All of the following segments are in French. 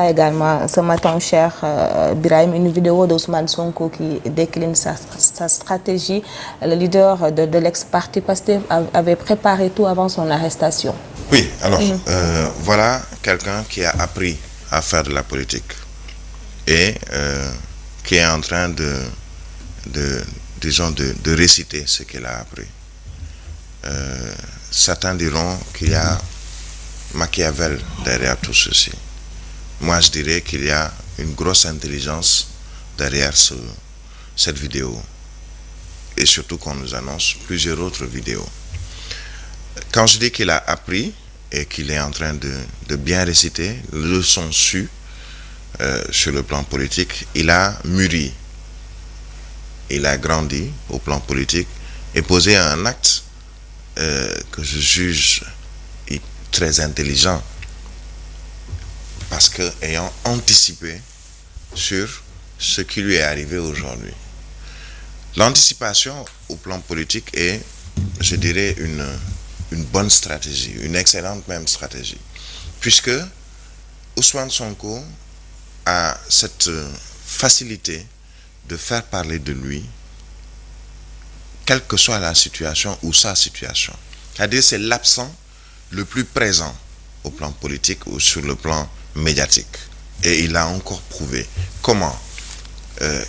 Également ce matin, cher Birahim, une vidéo d'Ousmane Sonko qui décline sa stratégie. Le leader de l'ex-parti Pastef avait préparé tout avant son arrestation. Oui, alors voilà quelqu'un qui a appris à faire de la politique et qui est en train de réciter ce qu'il a appris. Certains diront qu'il y a Machiavel derrière tout ceci. Moi, je dirais qu'il y a une grosse intelligence derrière cette vidéo. Et surtout qu'on nous annonce plusieurs autres vidéos. Quand je dis qu'il a appris et qu'il est en train de bien réciter, leçon su sur le plan politique, il a mûri, il a grandi au plan politique et posé un acte que je juge très intelligent. Parce que ayant anticipé sur ce qui lui est arrivé aujourd'hui. L'anticipation au plan politique est, je dirais, une bonne stratégie, une excellente même stratégie. Puisque Ousmane Sonko a cette facilité de faire parler de lui, quelle que soit la situation ou sa situation. C'est-à-dire c'est l'absent le plus présent au plan politique ou sur le plan médiatique. Et il a encore prouvé. Comment?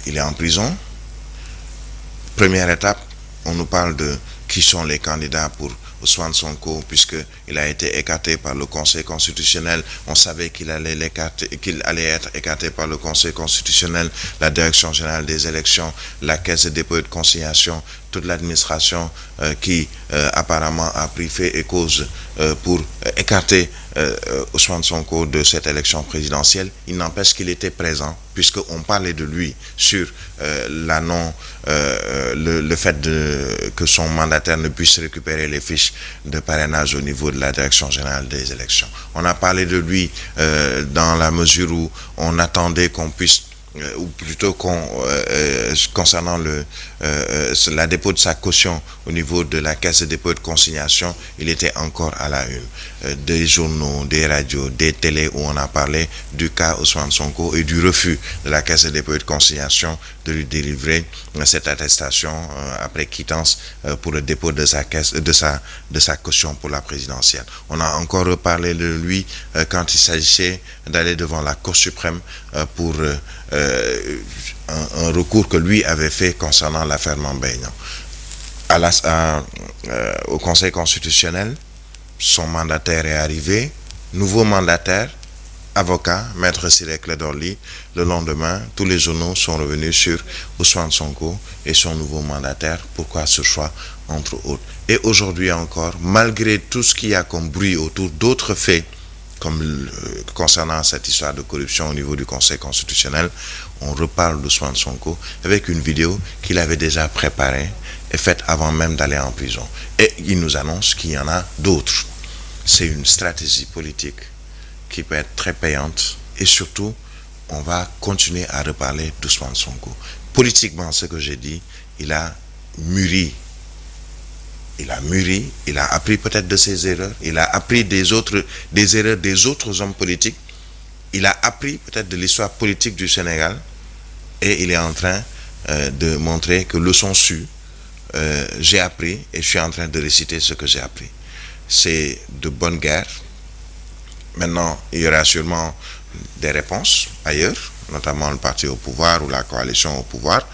Il est en prison. Première étape, on nous parle de qui sont les candidats pour Ousmane Sonko, puisqu'il a été écarté par le Conseil constitutionnel. On savait qu'il allait être écarté par le Conseil constitutionnel, la Direction générale des élections, la Caisse de dépôt et de consignation, toute l'administration qui apparemment a pris fait et cause pour écarter Ousmane Sonko de cette élection présidentielle. Il n'empêche qu'il était présent, puisqu'on parlait de lui sur le fait que son mandataire ne puisse récupérer les fiches de parrainage au niveau de la Direction générale des élections. On a parlé de lui dans la mesure où on attendait qu'on puisse ou plutôt concernant la dépôt de sa caution au niveau de la Caisse de dépôt et de consignation, il était encore à la une. Des journaux, des radios, des télés où on a parlé du cas Ousmane Sonko et du refus de la Caisse de dépôt et de consignation de lui délivrer cette attestation après quittance pour le dépôt de sa caution pour la présidentielle. On a encore reparlé de lui quand il s'agissait d'aller devant la Cour suprême pour un recours que lui avait fait concernant l'affaire Mame Mbaye Niang. Au Conseil constitutionnel, son mandataire est arrivé, nouveau mandataire, avocat, maître Ciré Clédor Ly. Le lendemain, tous les journaux sont revenus sur Ousmane Sonko et son nouveau mandataire. Pourquoi ce choix, entre autres? Et aujourd'hui encore, malgré tout ce qu'il y a comme bruit autour d'autres faits, comme concernant cette histoire de corruption au niveau du Conseil constitutionnel, on reparle d'Ousmane Sonko avec une vidéo qu'il avait déjà préparée et faite avant même d'aller en prison. Et il nous annonce qu'il y en a d'autres. C'est une stratégie politique qui peut être très payante et surtout, on va continuer à reparler d'Ousmane Sonko. Politiquement, ce que j'ai dit, il a mûri. Il a appris peut-être de ses erreurs, il a appris des erreurs des autres hommes politiques, il a appris peut-être de l'histoire politique du Sénégal et il est en train de montrer que leçon su, j'ai appris et je suis en train de réciter ce que j'ai appris. C'est de bonne guerre. Maintenant, il y aura sûrement des réponses ailleurs, notamment le parti au pouvoir ou la coalition au pouvoir,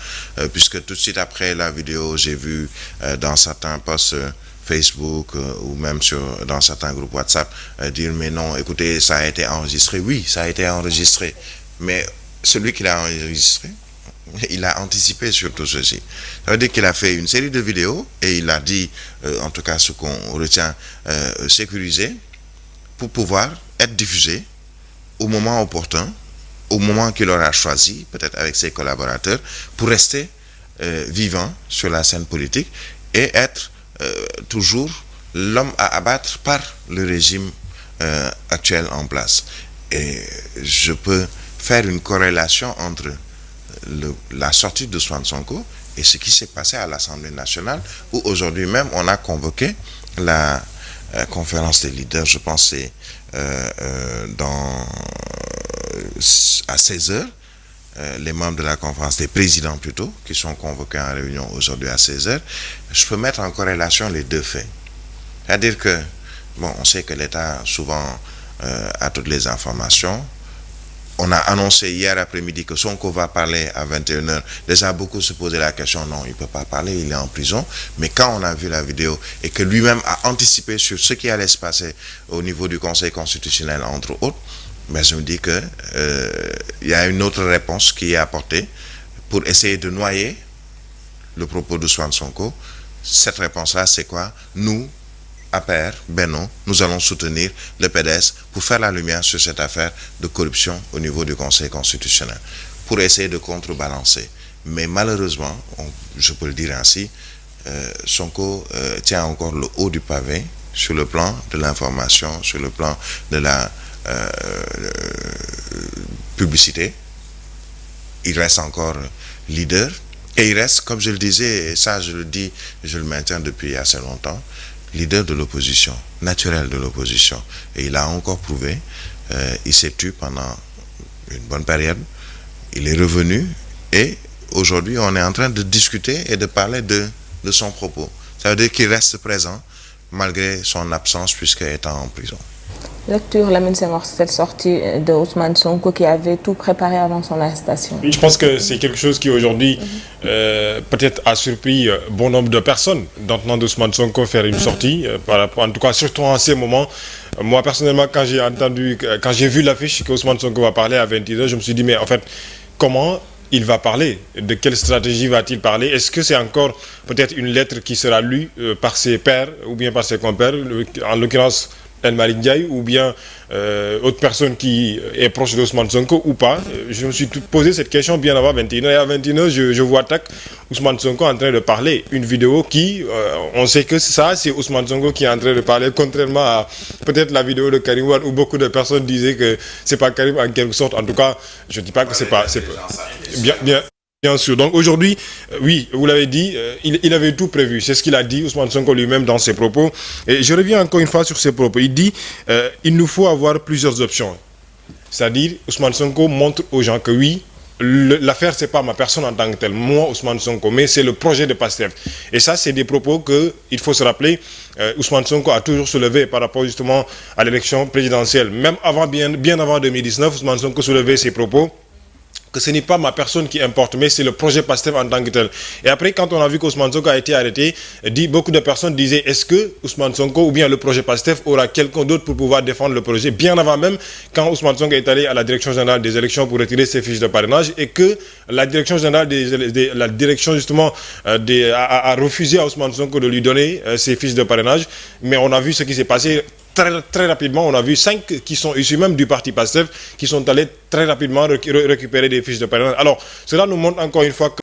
puisque tout de suite après la vidéo, j'ai vu dans certains posts Facebook ou même dans certains groupes WhatsApp dire mais non, écoutez, ça a été enregistré. Oui, ça a été enregistré, mais celui qui l'a enregistré, il a anticipé sur tout ceci. Ça veut dire qu'il a fait une série de vidéos et il a dit, en tout cas ce qu'on retient, sécurisé pour pouvoir être diffusé au moment opportun, au moment qu'il aura choisi, peut-être avec ses collaborateurs, pour rester vivant sur la scène politique et être toujours l'homme à abattre par le régime actuel en place. Et je peux faire une corrélation entre la sortie d'Ousmane Sonko et ce qui s'est passé à l'Assemblée nationale, où aujourd'hui même on a convoqué conférence des leaders, je pense que c'est à 16 heures. Les membres de la conférence des présidents plutôt, qui sont convoqués en réunion aujourd'hui à 16 heures, je peux mettre en corrélation les deux faits. C'est-à-dire que, bon, on sait que l'État souvent a toutes les informations. On a annoncé hier après-midi que Sonko va parler à 21 heures. Déjà, beaucoup se posaient la question, non, il ne peut pas parler, il est en prison. Mais quand on a vu la vidéo et que lui-même a anticipé sur ce qui allait se passer au niveau du Conseil constitutionnel, entre autres, mais je me dis que y a une autre réponse qui est apportée pour essayer de noyer le propos d'Ousmane Sonko. Cette réponse-là, c'est quoi? Nous, APR, Benno, nous allons soutenir le PDS pour faire la lumière sur cette affaire de corruption au niveau du Conseil constitutionnel, pour essayer de contrebalancer. Mais malheureusement, je peux le dire ainsi, Sonko tient encore le haut du pavé sur le plan de l'information, sur le plan de la publicité. Il reste encore leader et il reste, comme je le disais, et ça je le dis, je le maintiens depuis assez longtemps, leader de l'opposition, naturel de l'opposition. Et il a encore prouvé, il s'est tu pendant une bonne période, il est revenu et aujourd'hui on est en train de discuter et de parler de son propos. Ça veut dire qu'il reste présent malgré son absence puisqu'il est en prison. Lecture, Lamine Senghor, cette sortie de Ousmane Sonko qui avait tout préparé avant son arrestation. Je pense que c'est quelque chose qui aujourd'hui peut-être a surpris bon nombre de personnes d'entendre Ousmane Sonko faire une sortie, en tout cas surtout en ces moments. Moi personnellement, quand j'ai vu l'affiche que Ousmane Sonko va parler à 21h, je me suis dit mais en fait comment il va parler? De quelle stratégie va-t-il parler? Est-ce que c'est encore peut-être une lettre qui sera lue par ses pairs ou bien par ses compères, en l'occurrence El Malick Ndiaye, ou bien autre personne qui est proche d'Ousmane Sonko ou pas? Je me suis posé cette question bien avant 21h. Et à 21h, je vois Ousmane Sonko en train de parler. Une vidéo qui, on sait que c'est Ousmane Sonko qui est en train de parler, contrairement à peut-être la vidéo de Karim Wade où beaucoup de personnes disaient que c'est pas Karim en quelque sorte. En tout cas, je ne dis pas que c'est pas. Bien sûr. Donc aujourd'hui, oui, vous l'avez dit, il avait tout prévu. C'est ce qu'il a dit, Ousmane Sonko lui-même, dans ses propos. Et je reviens encore une fois sur ses propos. Il dit, il nous faut avoir plusieurs options. C'est-à-dire, Ousmane Sonko montre aux gens que oui, l'affaire, c'est pas ma personne en tant que telle, moi, Ousmane Sonko, mais c'est le projet de PASTEF. Et ça, c'est des propos qu'il faut se rappeler, Ousmane Sonko a toujours soulevé par rapport justement à l'élection présidentielle. Même avant, bien avant 2019, Ousmane Sonko soulevait ses propos, que ce n'est pas ma personne qui importe, mais c'est le projet PASTEF en tant que tel. Et après, quand on a vu qu'Ousmane Sonko a été arrêté, beaucoup de personnes disaient, est-ce que Ousmane Sonko ou bien le projet PASTEF aura quelqu'un d'autre pour pouvoir défendre le projet? Bien avant même, quand Ousmane Sonko est allé à la direction générale des élections pour retirer ses fiches de parrainage et que la direction générale a refusé à Ousmane Sonko de lui donner ses fiches de parrainage. Mais on a vu ce qui s'est passé. Très rapidement, on a vu 5 qui sont issus même du parti PASTEF qui sont allés très rapidement récupérer des fiches de parrainage. Alors, cela nous montre encore une fois que